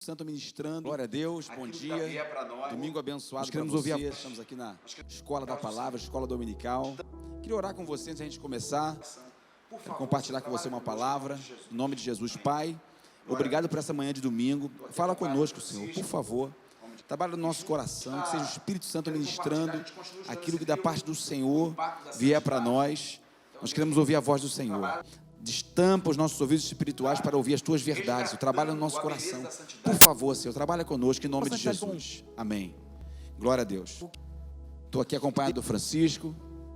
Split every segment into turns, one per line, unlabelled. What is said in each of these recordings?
Santo ministrando. Glória a Deus, bom dia. Domingo abençoado. Nós queremos ouvir vocês. Estamos aqui na Escola da Palavra, Escola Dominical. Queria orar com você antes da gente começar. Quero compartilhar com você uma palavra. Em nome de Jesus, Pai. Obrigado por essa manhã de domingo. Fala conosco, Senhor, por favor. Trabalha no nosso coração, que seja o Espírito Santo ministrando aquilo que da parte do Senhor vier para nós. Nós queremos ouvir a voz do Senhor. Destampa os nossos ouvidos espirituais para ouvir as tuas verdades. Trabalha no nosso coração. Por favor, Senhor, trabalha conosco em nome de Jesus. Amém. Glória a Deus. Estou aqui acompanhado do Francisco.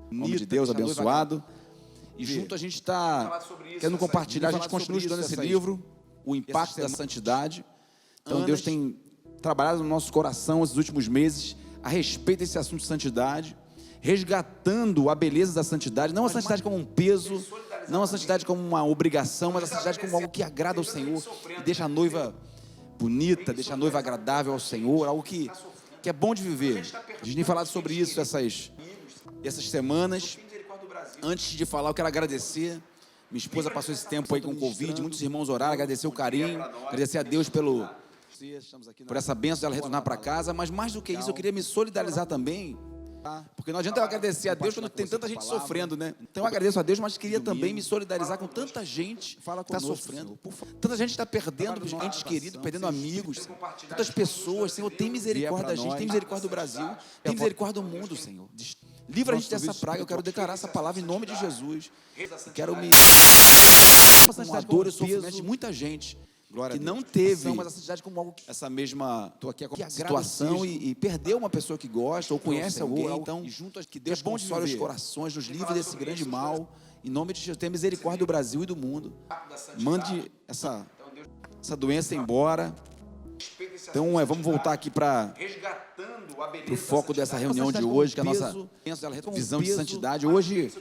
Em nome de Deus, abençoado. E junto a gente está querendo compartilhar. A gente continua estudando esse livro, O Impacto da Santidade. Então Deus tem trabalhado no nosso coração esses últimos meses a respeito desse assunto de santidade, resgatando a beleza da santidade, não a santidade como um peso, não a santidade como uma obrigação, mas a santidade como algo que agrada ao Senhor e deixa a noiva bonita, deixa a noiva agradável ao Senhor, algo que é bom de viver. A gente tem falado sobre isso essas semanas. Antes de falar, eu quero agradecer. Minha esposa passou esse tempo aí com o Covid, muitos irmãos oraram, agradecer o carinho, agradecer a Deus por essa bênção dela retornar para casa, mas mais do que isso, eu queria me solidarizar também, porque não adianta eu agradecer a Deus quando tem tanta gente sofrendo, né? Então eu agradeço a Deus, mas queria também me solidarizar com tanta gente que está sofrendo. Tanta gente está perdendo entes queridos, perdendo amigos, tantas pessoas. Senhor, tem misericórdia da gente, tem misericórdia do Brasil, tem misericórdia do mundo, Senhor. Livra a gente dessa praga. Eu quero declarar essa palavra em nome de Jesus. Quero me uma dor e sofrimento de muita gente que não teve essa mesma situação e perdeu uma pessoa que gosta ou conhece alguém. Então, que Deus console os corações, nos livre desse grande mal. Em nome de Jesus, tenha misericórdia do Brasil e do mundo. Mande essa doença embora. Então, vamos voltar aqui para o foco dessa reunião de hoje, que é a nossa visão de santidade. Hoje,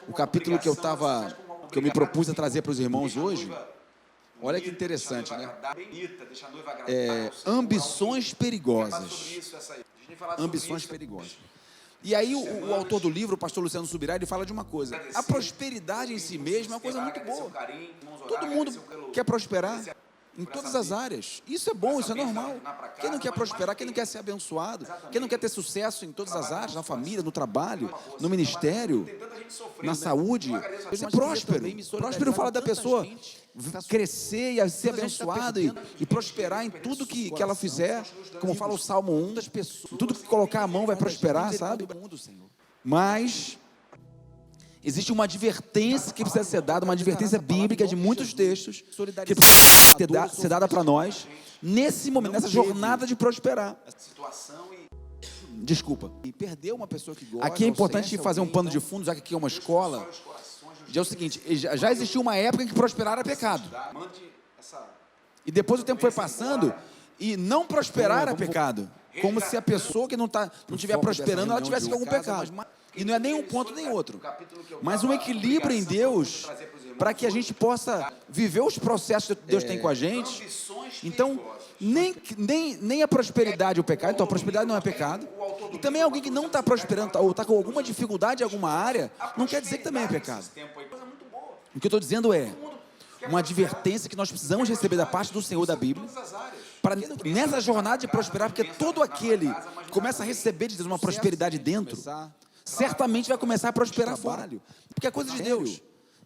o capítulo que eu me propus a trazer para os irmãos hoje, olha que interessante, né? Ambições perigosas. Ambições perigosas. E aí o autor do livro, o pastor Luciano Subirá, ele fala de uma coisa: a prosperidade em si mesma é uma coisa muito boa. Todo mundo quer prosperar em todas as áreas. Isso é bom, isso é normal. Quem não quer prosperar, quem não quer ser abençoado, quem não quer ter sucesso em todas as áreas, na família, no trabalho, no ministério, na saúde, ser próspero. Próspero fala da pessoa crescer e ser abençoado e prosperar em tudo que ela fizer, como fala o Salmo 1, tudo que colocar a mão vai prosperar, sabe? Mas existe uma advertência que precisa ser dada, uma advertência bíblica de muitos textos que precisa ser dada para nós nesse momento, nessa jornada de prosperar. Desculpa. E perder uma pessoa que gosta. Aqui é importante fazer um pano de fundo, já que aqui é uma escola. É o seguinte: já existiu uma época em que prosperar era pecado. E depois o tempo foi passando e não prosperar era pecado. Como se a pessoa que não estiver prosperando, ela tivesse algum pecado. E não é nem um ponto nem outro, mas um equilíbrio em Deus para que a gente possa viver os processos que Deus tem com a gente. Então, nem a prosperidade é o pecado. Então a prosperidade não é pecado. E também alguém que não está prosperando ou está com alguma dificuldade em alguma área, não quer dizer que também é pecado. O que eu estou dizendo é uma advertência que nós precisamos receber da parte do Senhor da Bíblia, para nessa jornada de prosperar, porque todo aquele que começa a receber de Deus uma prosperidade dentro, certamente vai começar a prosperar fora, porque é coisa de Deus.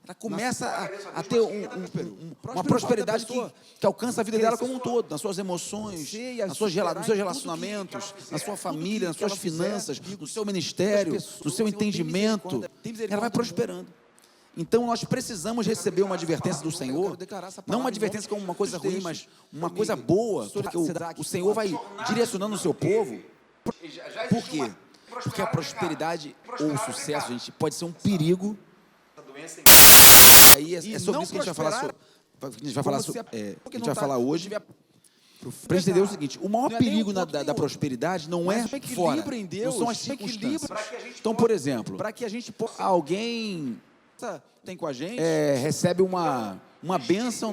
Ela começa a ter uma prosperidade que alcança a vida dela como um todo, nas suas emoções, nos seus relacionamentos, na sua família, nas suas finanças, no seu ministério, no seu entendimento. Ela vai prosperando. Então nós precisamos receber uma advertência do Senhor, não uma advertência como uma coisa ruim, mas uma coisa boa, porque o Senhor vai direcionando o seu povo. Por quê? Porque a prosperidade ou o sucesso, gente, pode ser um perigo. Aí é sobre isso que a gente vai falar. A gente vai falar hoje. Para entender o seguinte: o maior perigo da prosperidade não é fora, não são as circunstâncias. Então, por exemplo, alguém tem com a gente, recebe uma bênção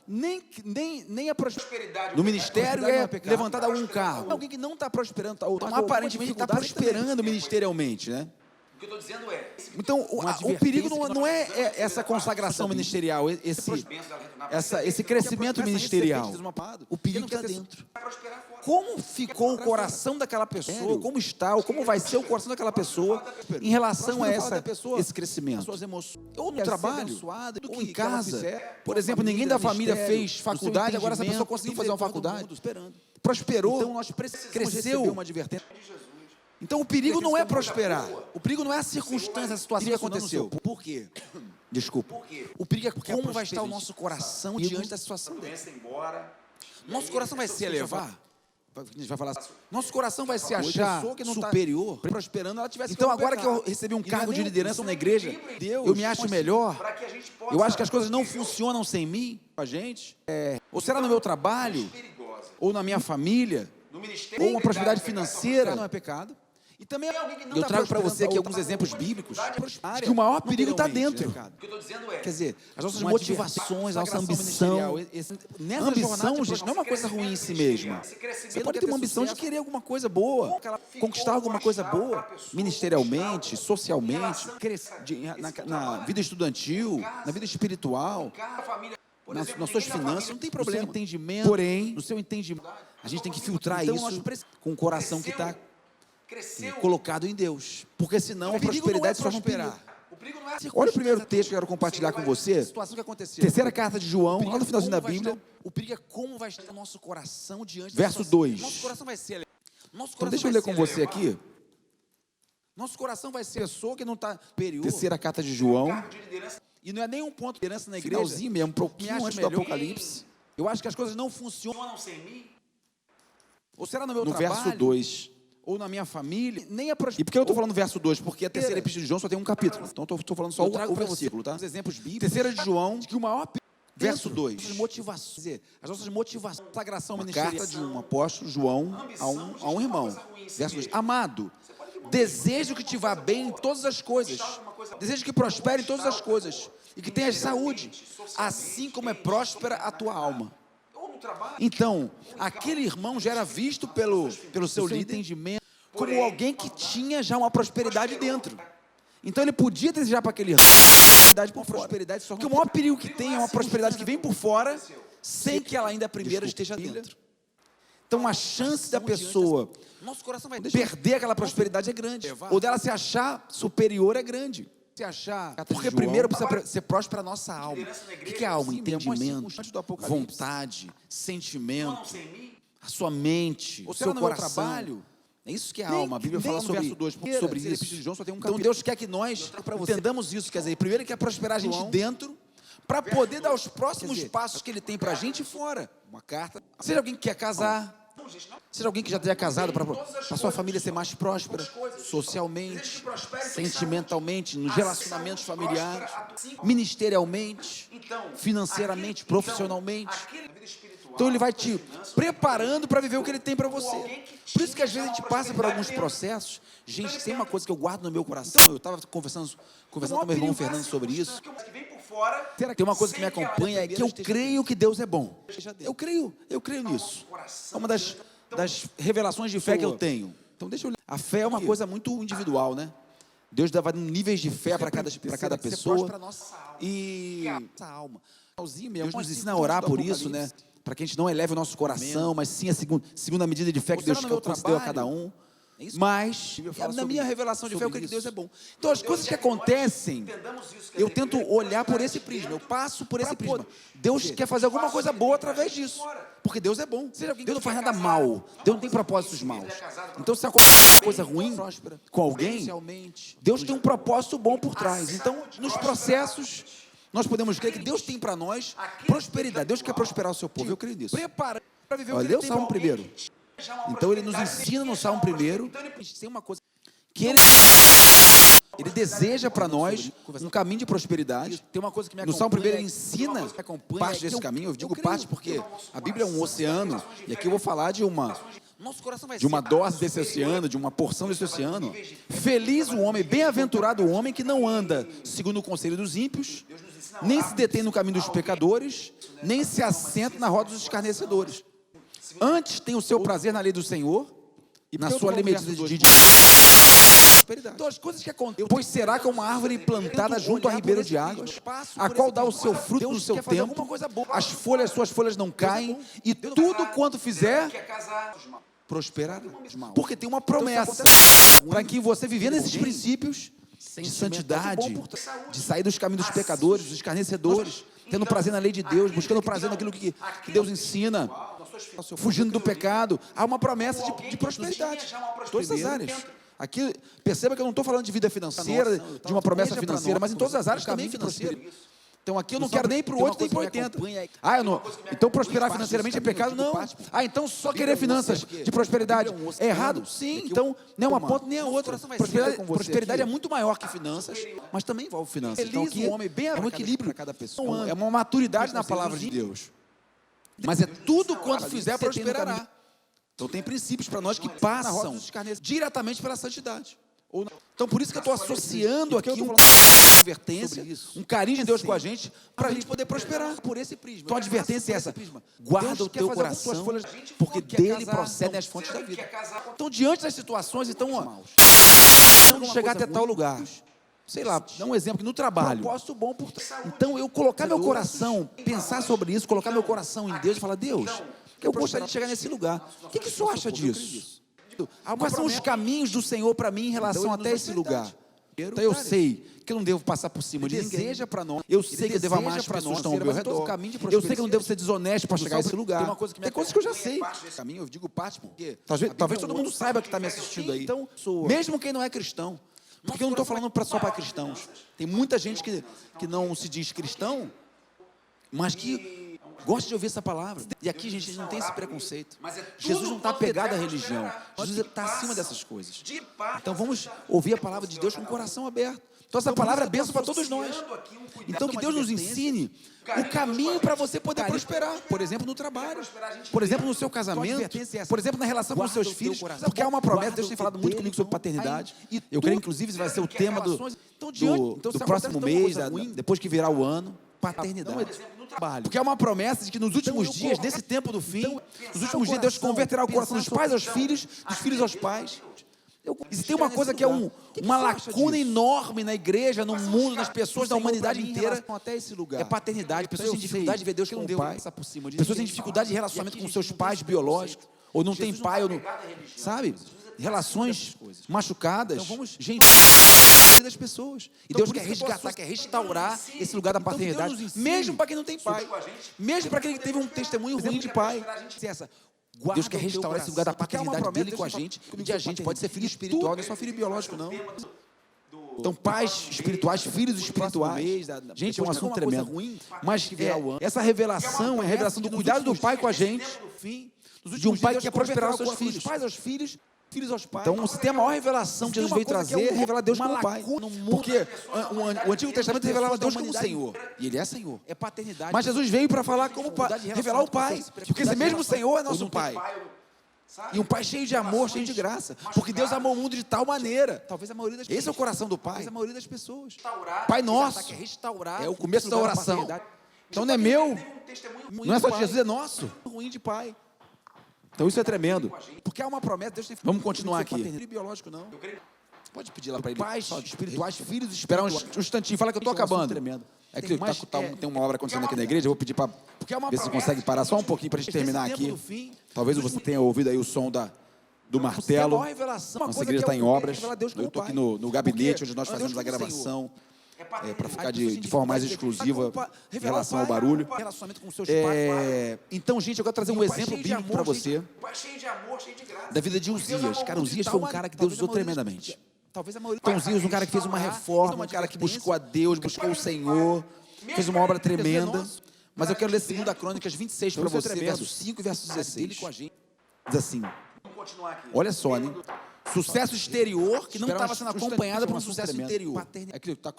nem a prosperidade no ministério é levantada algum cargo. Alguém que não está prosperando, aparentemente está prosperando ministerialmente, né? O que eu estou dizendo é... Então, o perigo não é essa consagração ministerial, esse crescimento ministerial. O perigo está dentro. Como ficou o coração daquela pessoa, como está, ou como vai ser o coração daquela pessoa em relação a esse crescimento. Ou no trabalho, ou em casa. Por exemplo, ninguém da família fez faculdade, agora essa pessoa conseguiu fazer uma faculdade. Prosperou, cresceu. Então o perigo não é prosperar. O perigo não é a circunstância, a situação que aconteceu. Por quê? Desculpa. O perigo é como vai estar o nosso coração diante da situação dele. Nosso coração vai se elevar. A gente vai falar assim, nosso coração vai se achar superior, prosperando, ela tivesse. Então agora que eu recebi um cargo de liderança na igreja, eu me acho melhor. Eu acho que as coisas não funcionam sem mim, com a gente. Ou será no meu trabalho, ou na minha família, ou uma prosperidade financeira, não é pecado. E também eu trago para você aqui alguns exemplos bíblicos de que o maior perigo está dentro. Quer dizer, as nossas motivações, a nossa ambição. Ambição, gente, não é uma coisa ruim em si mesma. Você pode ter uma ambição de querer alguma coisa boa, conquistar alguma coisa boa, ministerialmente, socialmente, na vida estudantil, na vida espiritual, nas suas finanças, não tem problema. Porém, no seu entendimento, a gente tem que filtrar isso com o coração que está colocado em Deus, porque senão a prosperidade só prosperar. Olha o primeiro texto que eu quero compartilhar com você. Terceira carta de João, lá no finalzinho da Bíblia. O perigo é como vai estar o nosso coração diante da verso 2. Nosso coração vai ser. Então deixa eu ler com você aqui. Nosso coração vai ser pessoa que não está superior. Terceira carta de João. E não é nem um ponto de liderança na igreja. Finalzinho mesmo, um pouquinho antes do Apocalipse. Eu acho que as coisas não funcionam sem mim. Ou será no meu trabalho? No verso 2. Ou na minha família, nem a prosperidade. E por que eu estou falando verso 2? Porque a terceira epístola de João só tem um capítulo. Então estou falando só o versículo, tá? Os exemplos bíblicos. Terceira de João, de que o maior verso 2. Motivação. Quer dizer, as nossas motivações. Sagração ministerial. Carta de um apóstolo, João, a um irmão. Verso 2. Amado, desejo que te vá bem em todas as coisas. Desejo que prospere em todas as coisas. E que tenhas saúde, assim como é próspera a tua alma. Então, aquele irmão já era visto pelo seu líder entendimento como alguém que tinha já uma prosperidade dentro. Então ele podia desejar para aquele irmão uma prosperidade, só que o maior perigo que tem é uma prosperidade que vem por fora, sem que ela ainda primeiro esteja dentro. Então a chance da pessoa perder aquela prosperidade é grande, ou dela se achar superior é grande. Se achar, porque primeiro precisa ser próspera a nossa alma. O que é alma? Entendimento, vontade, sentimento, a sua mente, o seu coração. É isso que é a alma. A Bíblia fala sobre isso. Então Deus quer que nós entendamos isso. Quer dizer, primeiro Ele quer prosperar a gente dentro, para poder dar os próximos passos que Ele tem para a gente fora. Uma carta. Seja alguém que quer casar. Seja alguém que já tenha casado para a sua família ser mais próspera, socialmente, sentimentalmente, nos relacionamentos familiares, ministerialmente, financeiramente, profissionalmente. Então ele vai te preparando para viver o que ele tem para você. Por isso que às vezes a gente passa por alguns processos. Gente, tem uma coisa que eu guardo no meu coração. Eu estava conversando com meu irmão Fernando sobre isso. Tem uma coisa que me acompanha, é que eu creio que Deus é bom. Eu creio nisso. É uma das revelações de fé que eu tenho. Então deixa eu ler. A fé é uma coisa muito individual, né? Deus dá níveis de fé para cada pessoa. E Deus nos ensina a orar por isso, né? Para que a gente não eleve o nosso coração, mas sim a segunda medida de fé que Deus concedeu a cada um. Mas, na minha revelação de fé, eu creio que Deus é bom. Então, as coisas que acontecem, eu tento olhar por esse prisma, eu passo por esse prisma. Deus quer fazer alguma coisa boa através disso, porque Deus é bom. Deus não faz nada mal, Deus não tem propósitos maus. Então, se acontece uma coisa ruim com alguém, Deus tem um propósito bom por trás. Então, nos processos, nós podemos crer que Deus tem para nós prosperidade. Deus quer prosperar o seu povo, eu creio nisso. Prepara para viver o que Ele tem. Salmo primeiro. Então ele nos ensina no Salmo 1 tem uma coisa que ele deseja para nós um caminho de prosperidade. Tem uma coisa que no Salmo 1 ele ensina parte desse caminho. Eu digo parte porque a Bíblia é um oceano e aqui eu vou falar de uma dose desse oceano, de uma porção desse oceano. Feliz o homem, bem-aventurado o homem que não anda segundo o conselho dos ímpios, nem se detém no caminho dos pecadores, nem se assenta na roda dos escarnecedores. Antes tem o seu prazer na lei do Senhor, na sua medida de prosperidade.
Então, as coisas que acontecem,
Pois será como uma árvore plantada junto a ribeiro de águas, a qual dá o seu fruto no seu tempo, as suas folhas não caem, e tudo quanto fizer prosperará. Porque tem uma promessa para que você, vivendo esses princípios de santidade, de sair dos caminhos dos pecadores, dos escarnecedores, tendo prazer na lei de Deus, buscando prazer naquilo que Deus ensina, fugindo do pecado, há uma promessa de prosperidade em todas as áreas. Aqui, perceba que eu não estou falando de vida financeira, de uma promessa financeira, mas em todas as áreas também financeira. Então aqui eu não quero nem para o 8 nem para o 80. Então prosperar financeiramente é pecado? Não. Então só querer finanças de prosperidade é errado? Sim. Então nem uma ponta nem a outra. Prosperidade é muito maior que finanças, mas também envolve finanças. Então aqui é um equilíbrio para cada pessoa. É uma maturidade na palavra de Deus. Mas é tudo quanto fizer prosperará. Então tem princípios para nós que passam diretamente pela santidade. Então por isso que eu estou associando aqui uma advertência, um carinho de Deus com a gente, para a gente poder prosperar por esse prisma. Então a advertência é essa: guarda o teu coração, porque dele procedem as fontes da vida. Então diante das situações, vamos chegar até tal lugar. Sei lá, dá um exemplo, no trabalho. Então eu colocar meu coração, pensar sobre isso, colocar meu coração em Deus e falar: Deus, eu gostaria de chegar nesse lugar. O que o senhor acha disso? Quais são os caminhos do Senhor para mim em relação até esse lugar? Então eu sei que eu não devo passar por cima de ninguém. Eu sei que eu devo amar as pessoas que estão ao meu redor. Eu sei que eu não devo ser desonesto para chegar a esse lugar. Tem coisas que eu já sei. Eu digo parte porque talvez todo mundo saiba que está me assistindo aí. Mesmo quem não é cristão. Porque eu não estou falando só para cristãos. Tem muita gente que não se diz cristão, mas que gosta de ouvir essa palavra. E aqui, gente, a gente não tem esse preconceito. Jesus não está apegado à religião. Jesus está acima dessas coisas. Então vamos ouvir a palavra de Deus com o coração aberto. Então essa palavra é bênção para todos nós. Então que Deus nos ensine o caminho para você poder prosperar. Por exemplo, no trabalho. Por exemplo, no seu casamento. Por exemplo, na relação com os seus filhos. Porque há uma promessa, Deus tem falado muito comigo sobre paternidade. Eu creio, inclusive, que vai ser o tema do próximo mês, depois que virar o ano. Paternidade. Porque é uma promessa de que nos últimos dias, nesse tempo do fim, nos últimos dias, Deus converterá o coração dos pais aos filhos, dos filhos aos pais. E se tem uma coisa que é uma lacuna enorme na igreja, no mundo, nas pessoas da humanidade inteira, é paternidade. Pessoas têm dificuldade de ver Deus como pai. Pessoas têm dificuldade de relacionamento com seus pais biológicos, ou não tem pai, ou não, sabe? Relações machucadas. Gente, das pessoas. E Deus quer resgatar, quer restaurar esse lugar da paternidade, mesmo para quem não tem pai, mesmo para quem teve um testemunho ruim de pai. Deus quer restaurar esse lugar da paternidade dele com a gente, e a gente pode ser filho espiritual, não é só filho biológico, não. Então, pais espirituais, filhos espirituais. Gente, é um assunto tremendo. Mas essa revelação é a revelação do cuidado do pai com a gente, de um pai que quer prosperar os seus filhos, pais aos filhos aos pais. Então, se tem a maior revelação que Jesus veio trazer, é revelar Deus como Pai. Porque o Antigo Testamento revelava Deus como Senhor. E Ele é Senhor. É paternidade. Mas Jesus veio para falar como Pai, revelar o Pai. Porque esse mesmo Senhor é nosso Pai. E um Pai cheio de amor, cheio de graça. Porque Deus amou o mundo de tal maneira. Esse é o coração do Pai. Pai nosso. É o começo da oração. Então não é meu. Não é só de Jesus, é nosso. Ruim de Pai. Então isso é tremendo. Porque há uma promessa. Deus tem... Vamos continuar aqui. Biológico não. Pode pedir lá para ele. Pais espirituais, filhos. Esperar um instantinho. Fala que eu estou acabando. Tremendo. É que tem uma obra acontecendo aqui na igreja. Eu vou pedir para ver se consegue parar só um pouquinho para a gente terminar aqui. Talvez você tenha ouvido aí o som do martelo. Nossa igreja está em obras. Eu estou aqui no gabinete onde nós fazemos a gravação. Para ficar de forma mais exclusiva em relação ao barulho. Então, gente, eu quero trazer um exemplo bíblico para você da vida de Uzias. Cara, Uzias foi um cara que Deus usou tremendamente. Então, Uzias, um cara que fez uma reforma, um cara que buscou a Deus, buscou o Senhor, fez uma obra tremenda. Mas eu quero ler 2 Crônicas 26 para você, verso 5 e verso 16. Diz assim, olha só, né? Sucesso exterior que não estava sendo acompanhado por um sucesso interior. É aquilo que está...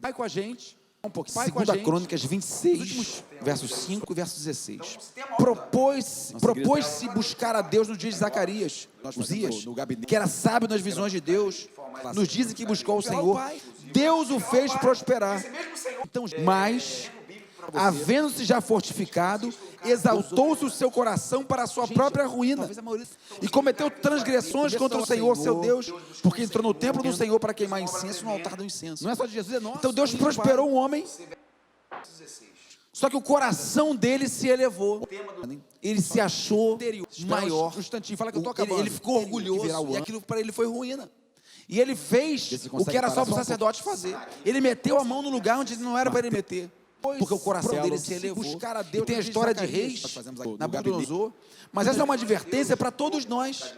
Pai com a gente, 2 Crônicas 26, versos 5 e verso 16. Propôs-se buscar a Deus no dia de Zacarias, Uzias, que era sábio nas visões de Deus, nos dias em que buscou o Senhor. Deus o fez prosperar. Mas havendo-se já fortificado, exaltou-se o seu coração para a sua própria ruína, e cometeu transgressões contra o Senhor, seu Deus, porque entrou no templo do Senhor para queimar incenso no altar do incenso. Não é só de Jesus, é nosso. Então Deus prosperou um homem, só que o coração dele se elevou. Ele se achou maior. Ele ficou orgulhoso e aquilo para ele foi ruína. E ele fez o que era só para o sacerdote fazer. Ele meteu a mão no lugar onde não era para ele meter. Porque o coração dele se elevou. E tem a história de Reis, Nabucodonosor. Mas essa é uma advertência para todos nós,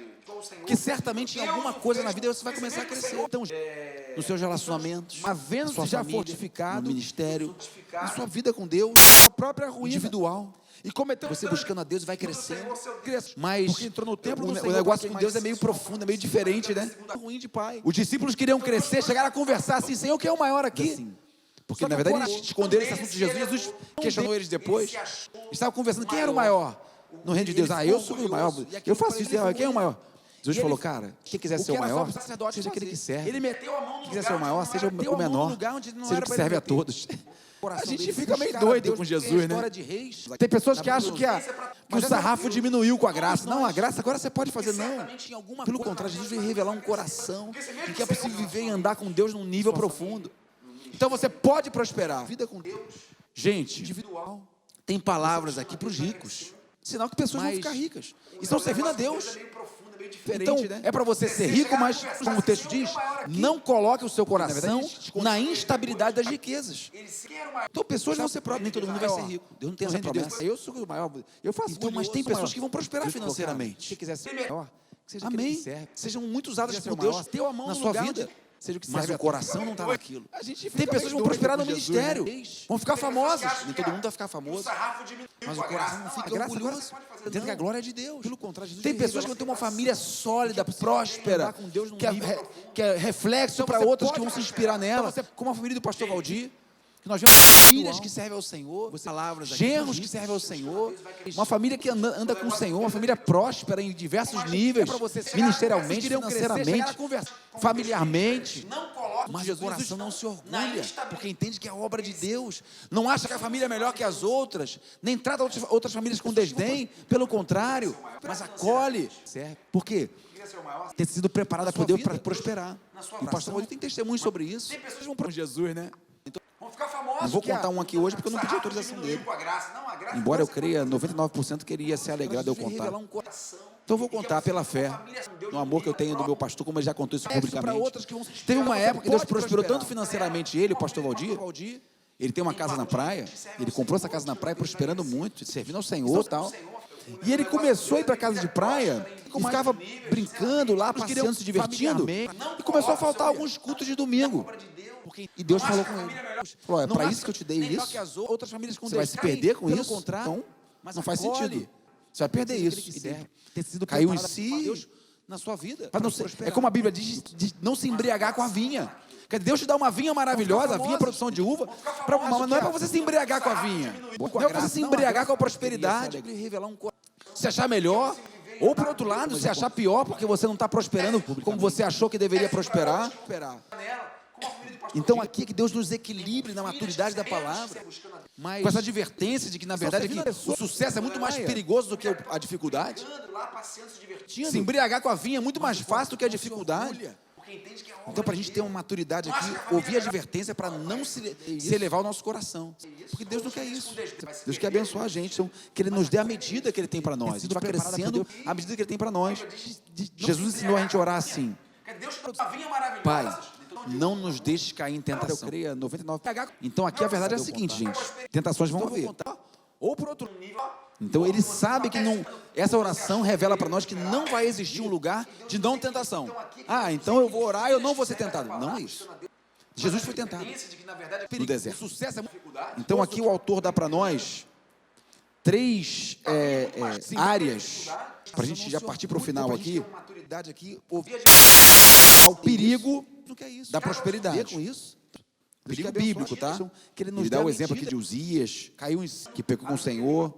que certamente em alguma coisa na vida você vai começar a crescer. Então, nos seus relacionamentos, havendo-se já fortificado, no ministério, na sua vida com Deus, a própria ruína individual. E cometeu você buscando a Deus vai crescendo. Mas porque entrou no templo o negócio com Deus é meio profundo, é meio diferente, né? Ruim de pai. Os discípulos queriam crescer, chegaram a conversar assim: Senhor, quem é o maior aqui? Porque na verdade eles esconderam esse assunto de Jesus. Jesus questionou eles depois. Eles estavam conversando: quem era o maior no reino de Deus? Eu sou o maior. Eu faço isso. Quem é o maior? Jesus falou: cara, quem quiser ser o maior, seja aquele que serve. Quem quiser ser o maior, seja o menor. Seja o que serve a todos. A gente fica meio doido com Jesus, né? Tem pessoas que acham que o sarrafo diminuiu com a graça. Não, a graça agora você pode fazer, não. Pelo contrário, Jesus veio revelar um coração em que é possível viver e andar com Deus num nível profundo. Então você pode prosperar. Vida com Deus, gente, individual. Tem palavras aqui para os ricos. Sinal que pessoas vão ficar ricas. E estão servindo a Deus. Então, é para você ser rico, mas, como o texto diz, não coloque o seu coração na instabilidade das riquezas. Então, pessoas vão ser próprias, nem todo mundo vai ser rico. Deus não tem essa promessa. Eu sou o maior, eu faço então, mas tem pessoas que vão prosperar financeiramente. Se quiser ser maior, amém. Sejam muito usadas por Deus na sua vida. Mas o coração não está naquilo. Tem pessoas que vão prosperar no ministério, vão ficar famosas. Nem todo mundo vai ficar famoso. Mas o coração não fica orgulhoso. Entendo que a glória é de Deus. Pelo contrário, tem pessoas que vão ter uma família sólida, próspera, que é reflexo para outras que vão se inspirar nela, como a família do pastor Valdir. Que nós vemos filhas que servem ao Senhor, genros que servem ao Senhor, uma família que anda com o Senhor, uma família próspera em diversos níveis, ministerialmente, financeiramente, familiarmente. Mas o coração não se orgulha, porque entende que é obra de Deus. Não acha que a família é melhor que as outras, nem trata outras famílias com desdém, pelo contrário, mas acolhe. Por quê? Ter sido preparada por Deus para prosperar. E o pastor Valdir tem testemunho sobre isso. Tem pessoas que vão para Jesus, né? Não vou contar um aqui hoje porque eu não pedi autorização dele. Embora eu creia, 99% queria se alegrar de eu contar. Então eu vou contar pela fé, no amor que eu tenho do meu pastor, como ele já contou isso publicamente. Teve uma época que Deus prosperou tanto financeiramente ele, o pastor Valdir. Ele tem uma casa na praia, ele comprou essa casa na praia prosperando muito, servindo ao Senhor e tal. E ele começou a ir para a casa de praia e ficava brincando lá, passeando, se divertindo. E começou a faltar alguns cultos de domingo. E Deus falou com ele. Falou: é para isso que eu te dei isso? Você vai se perder com isso? Então, não faz sentido. Você vai perder isso. Caiu em si na sua vida. É como a Bíblia diz, de não se embriagar com a vinha. Deus te dá uma vinha maravilhosa, a vinha produção de uva, mas não é para você se embriagar com a vinha. Não é para você se embriagar com a prosperidade. Se achar melhor, ou por outro lado, se achar pior porque você não está prosperando como você achou que deveria prosperar. Então aqui é que Deus nos equilibre na maturidade da palavra, com essa advertência de que na verdade o sucesso é muito mais perigoso do que a dificuldade. Se embriagar com a vinha é muito mais fácil do que a dificuldade. Então, para a gente ter uma maturidade aqui, ouvir a advertência para não se elevar o nosso coração. Porque Deus não quer isso. Deus quer abençoar a gente. Então, que Ele nos dê a medida que Ele tem para nós. A gente vai crescendo a medida que Ele tem para nós. Jesus ensinou a gente a orar assim: Pai, não nos deixes cair em tentação. Eu creio, 99%. Então, aqui a verdade é a seguinte, gente: tentações vão haver. Ou por outro nível. Então ele sabe que não, essa oração revela para nós que não vai existir um lugar de não tentação. Então eu vou orar e eu não vou ser tentado. Não é isso. Jesus foi tentado no deserto. Então aqui o autor dá para nós 3 áreas, para a gente já partir para o final aqui, ao perigo da prosperidade. Perigo bíblico, tá? Ele dá o exemplo aqui de Uzias, que pecou com o Senhor.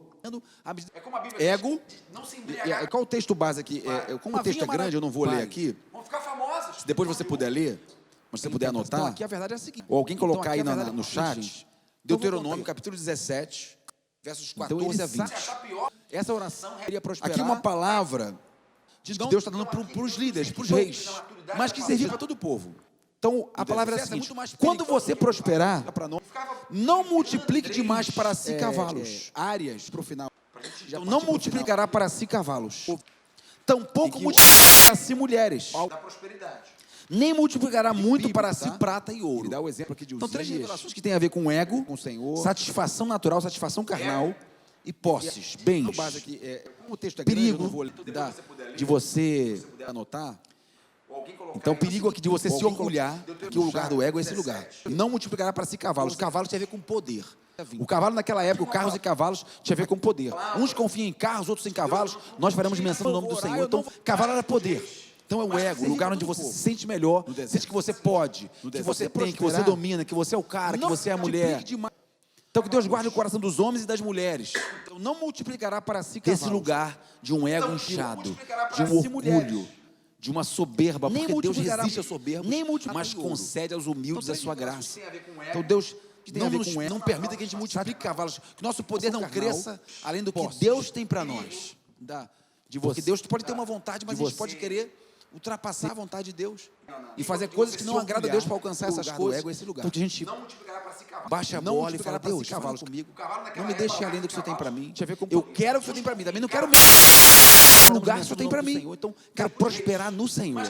Ego. Qual o texto base aqui? Como o texto é grande, eu não vou ler aqui. Se depois você puder ler, mas se você puder anotar, ou alguém colocar aí no chat, Deuteronômio, capítulo 17, versos 14 a 20. Essa oração iria prosperar. Aqui uma palavra que Deus está dando para os líderes, para os reis, mas que servia para todo o povo. Então, a palavra é a seguinte: quando você prosperar, não multiplique demais para si cavalos. Áreas para o final. Então, não multiplicará para si cavalos. Tampouco multiplicará para si mulheres. Nem multiplicará muito para si prata e ouro. Ele dá o exemplo aqui de Uzias. Então, 3 revelações que têm a ver com ego, com o Senhor, satisfação natural, satisfação carnal e posses, bens. O texto é perigo de você anotar. Então, o perigo aqui de você se orgulhar, que o lugar do ego é esse lugar. Não multiplicará para si cavalos. Cavalos tem a ver com poder. O cavalo naquela época, carros e cavalos, tinha a ver com poder. Uns confiam em carros, outros em cavalos. Nós faremos menção no nome do Senhor. Então, cavalo era poder. Então é o ego, o lugar onde você se sente melhor, sente que você pode, que você tem, que você domina, que você é o cara, que você é a mulher. Então que Deus guarde o coração dos homens e das mulheres. Então não multiplicará para si esse lugar de um ego inchado, de um orgulho, de uma soberba, porque Deus resiste a soberba, mas concede aos humildes a sua graça. Então Deus não permita que a gente multiplique cavalos, que nosso poder não cresça além do que Deus tem para nós. Porque Deus pode ter uma vontade, mas a gente pode querer ultrapassar a vontade de Deus e fazer coisas que não agradam a Deus para alcançar essas coisas. Então que a gente baixa a bola e fala: Deus, fala comigo, não me deixe além do que o Senhor tem para mim. Eu quero o que o Senhor tem para mim, também não quero o lugar que o Senhor tem para mim. Então quero prosperar no Senhor,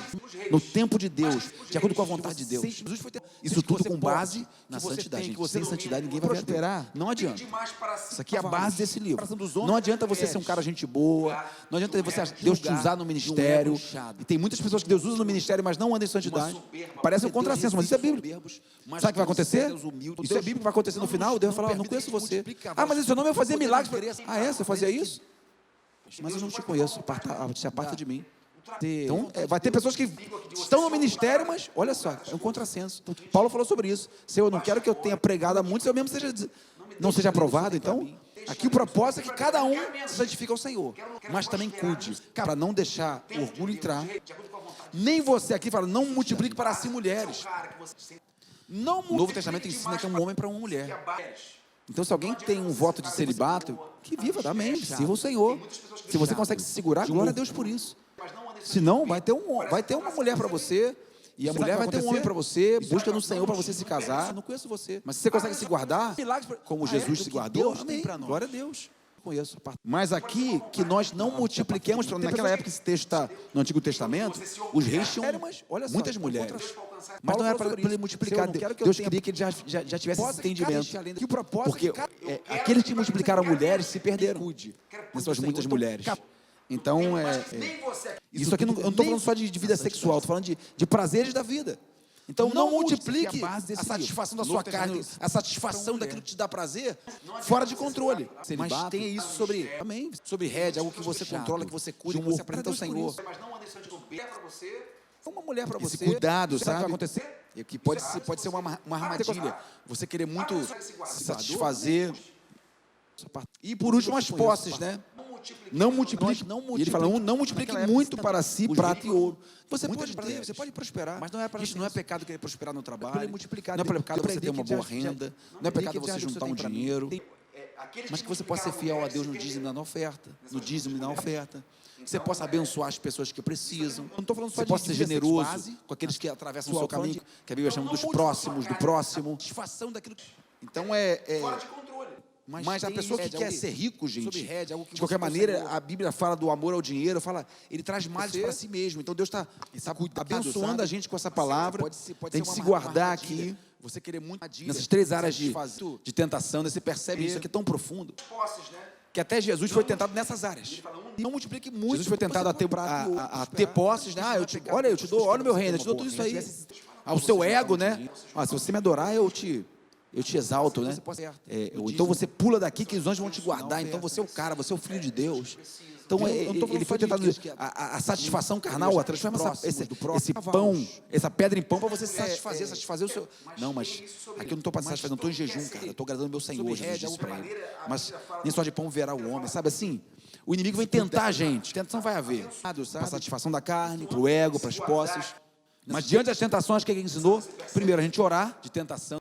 no tempo de Deus, de acordo com a vontade de Deus. Isso tudo com base na santidade. Sem santidade ninguém vai prosperar. Não adianta. Isso aqui é a base desse livro. Não adianta você ser um cara gente boa, não adianta Deus te usar no ministério. E tem muitas pessoas que Deus usa no ministério, mas não andam em santidade. Parece um contrassenso, mas isso é bíblico. Sabe o que vai acontecer? Isso é bíblico, vai acontecer no final. Deus vai falar: não conheço você. Mas em seu nome eu fazia milagres. Você fazia isso? Mas eu não te conheço, se aparta de mim. Então, vai ter pessoas que estão no ministério, mas, olha só, é um contrassenso. Paulo falou sobre isso. Senhor, eu não quero que eu tenha pregado a muitos, eu mesmo não seja aprovado. Então, aqui o propósito é que cada um se santifique ao Senhor, mas também cuide, para não deixar o orgulho entrar. Nem você aqui fala: não multiplique para si mulheres. O Novo Testamento ensina que é um homem para uma mulher. Então, se alguém tem um voto de celibato, que viva, amém, sirva o Senhor. Se você consegue se segurar, glória a Deus por isso. Se não, vai ter uma mulher para você, e a mulher vai ter um homem para você, busca no Senhor para você se casar. Não conheço você, mas se você consegue se guardar, como Jesus se guardou, amém, glória a Deus. Conheço. Mas aqui, que nós não multipliquemos, naquela época esse texto está no Antigo Testamento, os reis tinham muitas mulheres. Mas não era para ele multiplicar. Deus queria que ele já tivesse esse entendimento. Porque aqueles que multiplicaram mulheres se perderam nessas muitas mulheres. Então, isso aqui eu não estou falando só de vida sexual, estou falando de prazeres da vida. Então, não multiplique a satisfação da sua carne, a satisfação daquilo que te dá prazer, fora de controle. Mas tenha isso sobre rédea, algo que você controla, que você cuida, que você apresenta ao Senhor. Uma mulher para você. Cuidado, sabe? Vai acontecer? Que pode ser uma armadilha. Você querer muito se satisfazer. E por último, as posses, né? Não multiplique. E ele fala: não multiplique muito para si prata e ouro. Você pode prosperar. Mas não é isso, não é pecado querer prosperar no trabalho. Não é pecado você ter uma boa renda. Não é pecado você juntar um dinheiro. Mas que você possa ser fiel a Deus no dízimo e na oferta. No dízimo e na oferta. Você possa abençoar as pessoas que precisam. Eu não estou falando só de ser generoso com aqueles que atravessam o seu caminho, que a Bíblia chama dos próximos, do próximo. Satisfação daquilo. Então fora de controle. Mas a pessoa que quer ser rico, gente, de qualquer maneira, a Bíblia fala do amor ao dinheiro, ele traz males para si mesmo. Então Deus está abençoando a gente com essa palavra. Tem que se guardar aqui. Você querer muito nessas 3 áreas de tentação, você percebe isso aqui é tão profundo. Que até Jesus foi tentado nessas áreas. Não multiplique muito. Jesus foi tentado a ter posses, né? Olha, eu te dou, olha o meu reino, eu te dou tudo isso aí. Ao seu ego, né? Se você me adorar, eu te exalto, né? Então você pula daqui que os anjos vão te guardar. Então você é o cara, você é o filho de Deus. Então ele foi tentado a satisfação carnal, transforma esse pão, essa pedra em pão para você se satisfazer o seu. Não, mas aqui eu não estou para satisfazer, não estou em jejum, cara. Eu estou agradando meu Senhor, Jesus disse para ele. Mas nem só de pão verá o homem, sabe assim? O inimigo vem tentar a gente. Tentação vai haver. Para a satisfação da carne, para o ego, para as posses. Mas diante das tentações, o que ele ensinou? Primeiro, a gente orar de tentação.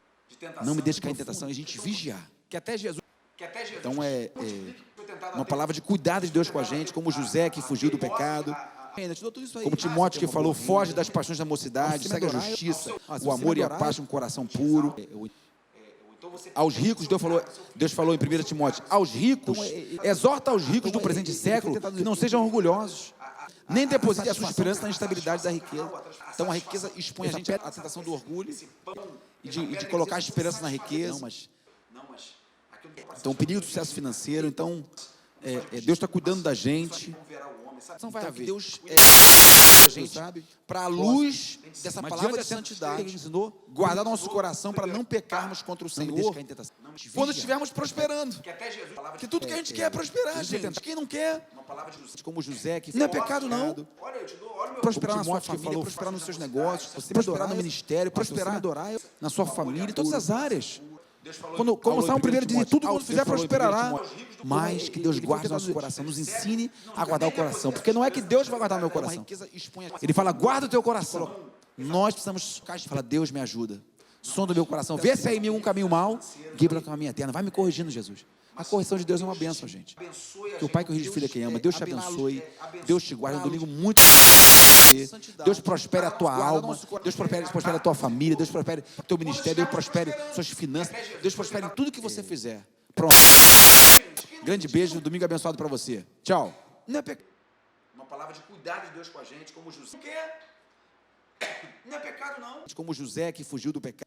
não me deixe cair em tentação, e a gente vigiar. Que até Jesus. Então é uma palavra de cuidado de Deus com a gente, como José que fugiu do pecado. Como Timóteo que falou, foge das paixões da mocidade, segue a justiça, o amor e a paz com um coração puro. Aos ricos, Deus falou em 1 Timóteo, aos ricos, exorta aos ricos do presente século que não sejam orgulhosos, nem deposite a sua esperança na instabilidade da riqueza. Então a riqueza expõe a gente à tentação do orgulho e de colocar a esperança na riqueza. Então o perigo do sucesso financeiro. Então Deus está cuidando da gente. Não vai haver. Deus a gente, sabe? Para a luz dessa palavra de santidade, Ele ensinou, guardar nosso coração para não pecarmos contra o Senhor quando estivermos prosperando. Que tudo que a gente quer é prosperar, gente. Quem não quer, como José, que não é pecado, não. Prosperar na sua família, prosperar nos seus negócios, prosperar no ministério, prosperar na sua família, em todas as áreas. Quando o Salmo 1 diz, tudo quando fizer prosperará, mas que Deus guarde nosso coração, nos ensine a guardar o coração, porque não é que Deus vai guardar meu coração. Ele fala, guarda o teu coração. Nós precisamos falar, Deus me ajuda, som do meu coração, vê se há em mim um caminho mau, guia pelo caminho eterno, vai me corrigindo, Jesus. A correção de Deus é uma bênção, gente. Que o Pai corrige o filho a quem ama. Deus te abençoe, Deus te guarde. Um domingo muito. Deus prospere a tua alma, Deus prospere a tua família, Deus prospere o teu ministério, Deus prospere suas finanças, Deus prospere em tudo que você fizer. Pronto. Grande beijo, domingo abençoado para você. Tchau. Não é pecado. Uma palavra de cuidado de Deus com a gente, como José. Não é pecado, não. Como José que fugiu do pecado.